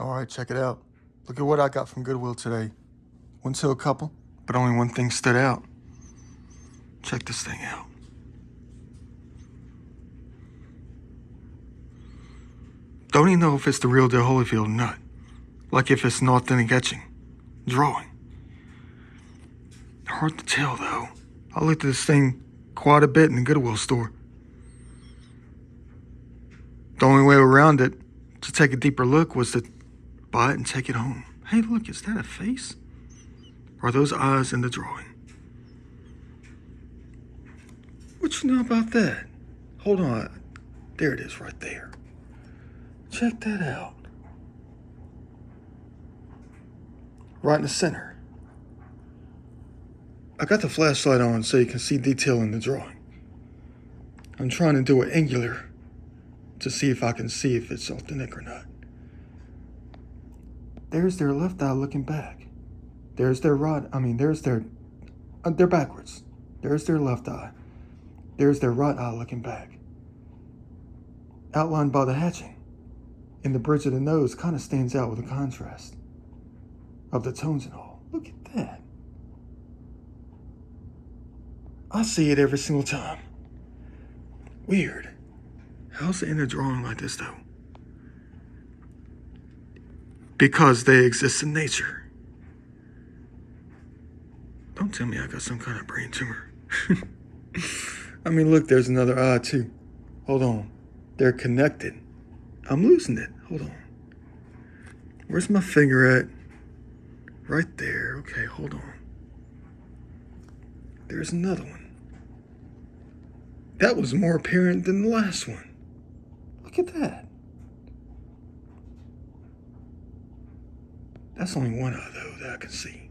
All right, check it out. Look at what I got from Goodwill today. Went to a couple, but only one thing stood out. Check this thing out. Don't even know if it's the real deal Holyfield or not. Like if it's an authentic etching, drawing. Hard to tell though. I looked at this thing quite a bit in the Goodwill store. The only way around it to take a deeper look was to buy it and take it home. Hey, look, is that a face? Or are those eyes in the drawing? What you know about that? Hold on. There it is right there. Check that out. Right in the center. I got the flashlight on so you can see detail in the drawing. I'm trying to do it angular to see if I can see if it's authentic or not. There's their left eye looking back. There's their they're backwards. There's their left eye. There's their right eye looking back. Outlined by the hatching. And the bridge of the nose kind of stands out with the contrast of the tones and all. Look at that. I see it every single time. Weird. How's it in a drawing like this though? Because they exist in nature. Don't tell me I got some kind of brain tumor. I mean, look, there's another eye too. Hold on. They're connected. I'm losing it. Hold on. Where's my finger at? Right there. Okay, hold on. There's another one. That was more apparent than the last one. Look at that. That's only one eye, though, that I can see.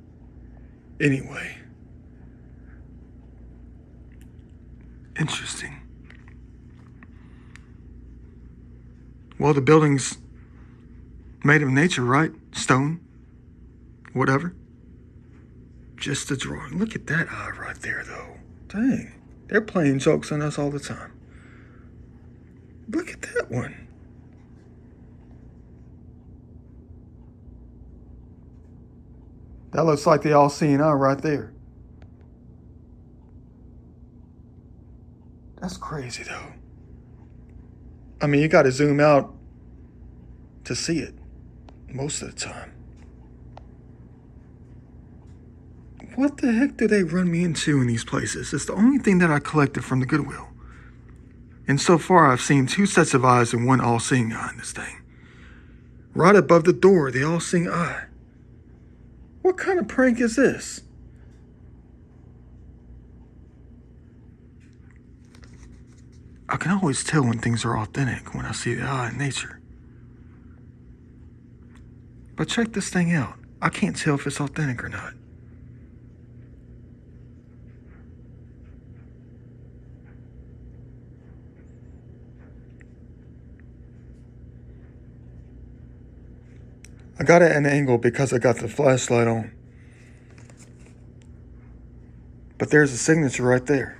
Anyway. Interesting. Well, the building's made of nature, right? Stone. Whatever. Just a drawing. Look at that eye right there, though. Dang. They're playing jokes on us all the time. Look at that one. That looks like the all-seeing eye right there. That's crazy, though. I mean, you got to zoom out to see it most of the time. What the heck do they run me into in these places? It's the only thing that I collected from the Goodwill. And so far, I've seen 2 sets of eyes and 1 all-seeing eye in this thing. Right above the door, the all-seeing eye. What kind of prank is this? I can always tell when things are authentic when I see the eye in nature. But check this thing out. I can't tell if it's authentic or not. I got it at an angle because I got the flashlight on. But there's a signature right there.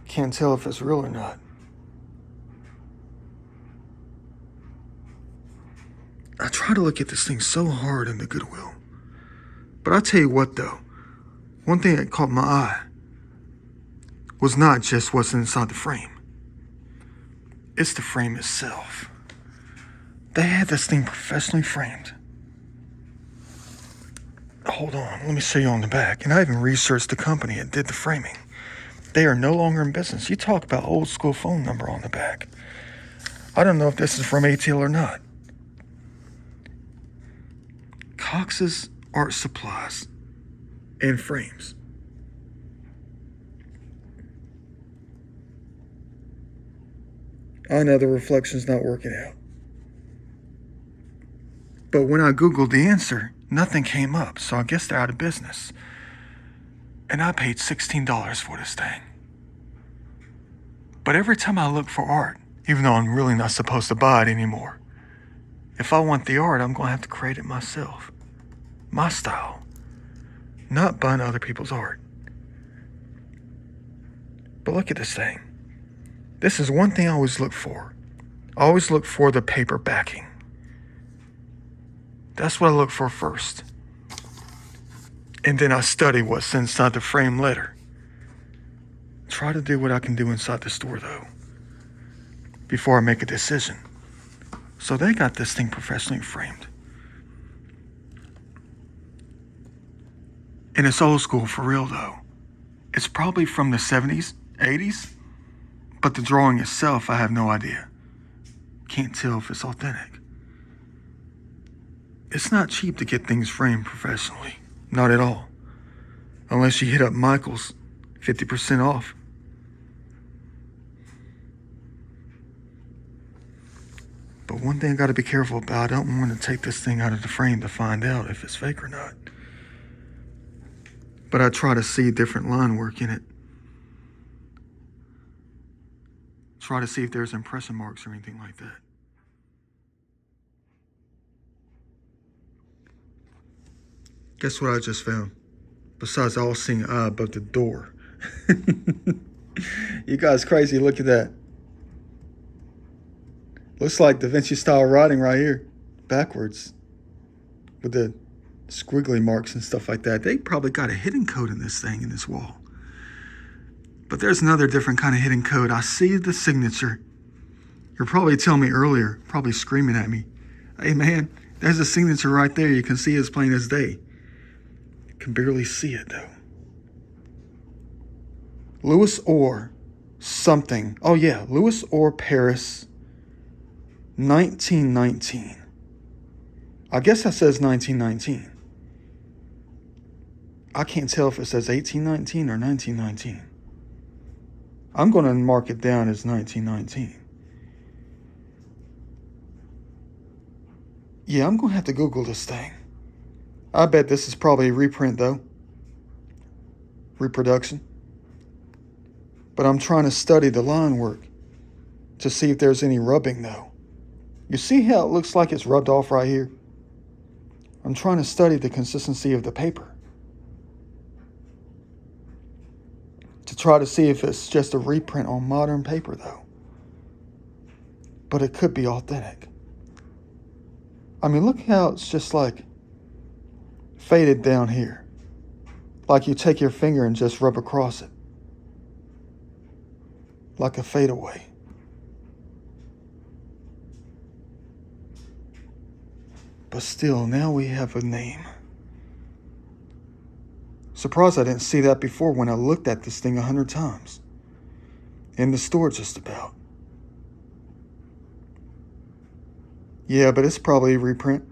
Can't tell if it's real or not. I try to look at this thing so hard in the Goodwill. But I tell you what though, one thing that caught my eye was not just what's inside the frame. It's the frame itself. They had this thing professionally framed. Hold on, let me show you on the back. And I even researched the company that did the framing. They are no longer in business. You talk about old school phone number on the back. I don't know if this is from ATL or not. Cox's Art Supplies and Frames. I know the reflection's not working out. But when I Googled the answer, nothing came up, so I guess they're out of business. And I paid $16 for this thing. But every time I look for art, even though I'm really not supposed to buy it anymore, if I want the art, I'm going to have to create it myself. My style. Not buying other people's art. But look at this thing. This is one thing I always look for. I always look for the paper backing. That's what I look for first. And then I study what's inside the frame later. Try to do what I can do inside the store, though, before I make a decision. So they got this thing professionally framed. And it's old school for real, though. It's probably from the 70s, 80s, but the drawing itself, I have no idea. Can't tell if it's authentic. It's not cheap to get things framed professionally. Not at all. Unless you hit up Michael's, 50% off. But one thing I gotta be careful about, I don't want to take this thing out of the frame to find out if it's fake or not. But I try to see different line work in it. Try to see if there's impression marks or anything like that. Guess what I just found? Besides the all-seeing eye above the door. You guys crazy, look at that. Looks like Da Vinci style writing right here. Backwards. With the squiggly marks and stuff like that. They probably got a hidden code in this thing, in this wall. But there's another different kind of hidden code. I see the signature. You're probably telling me earlier, probably screaming at me, hey man, there's a signature right there. You can see it as plain as day. Can barely see it though. Louis Orr something. Oh yeah, Louis Orr, Paris, 1919. I guess that says 1919. I can't tell if it says 1819 or 1919. I'm going to mark it down as 1919. Yeah, I'm going to have to Google this thing. I bet this is probably a reprint though. Reproduction. But I'm trying to study the line work to see if there's any rubbing though. You see how it looks like it's rubbed off right here? I'm trying to study the consistency of the paper to try to see if it's just a reprint on modern paper though. But it could be authentic. I mean, look how it's just like faded down here. Like you take your finger and just rub across it. Like a fadeaway. But still, now we have a name. Surprised I didn't see that before when I looked at this thing 100 times. In the store just about. Yeah, but it's probably a reprint.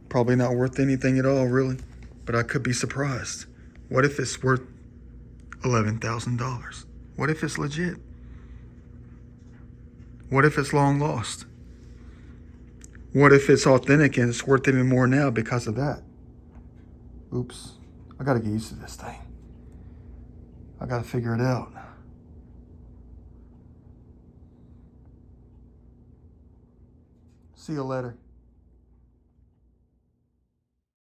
Probably not worth anything at all, really. But I could be surprised. What if it's worth $11,000? What if it's legit? What if it's long lost? What if it's authentic and it's worth even more now because of that? Oops. I gotta get used to this thing. I gotta figure it out. See you later.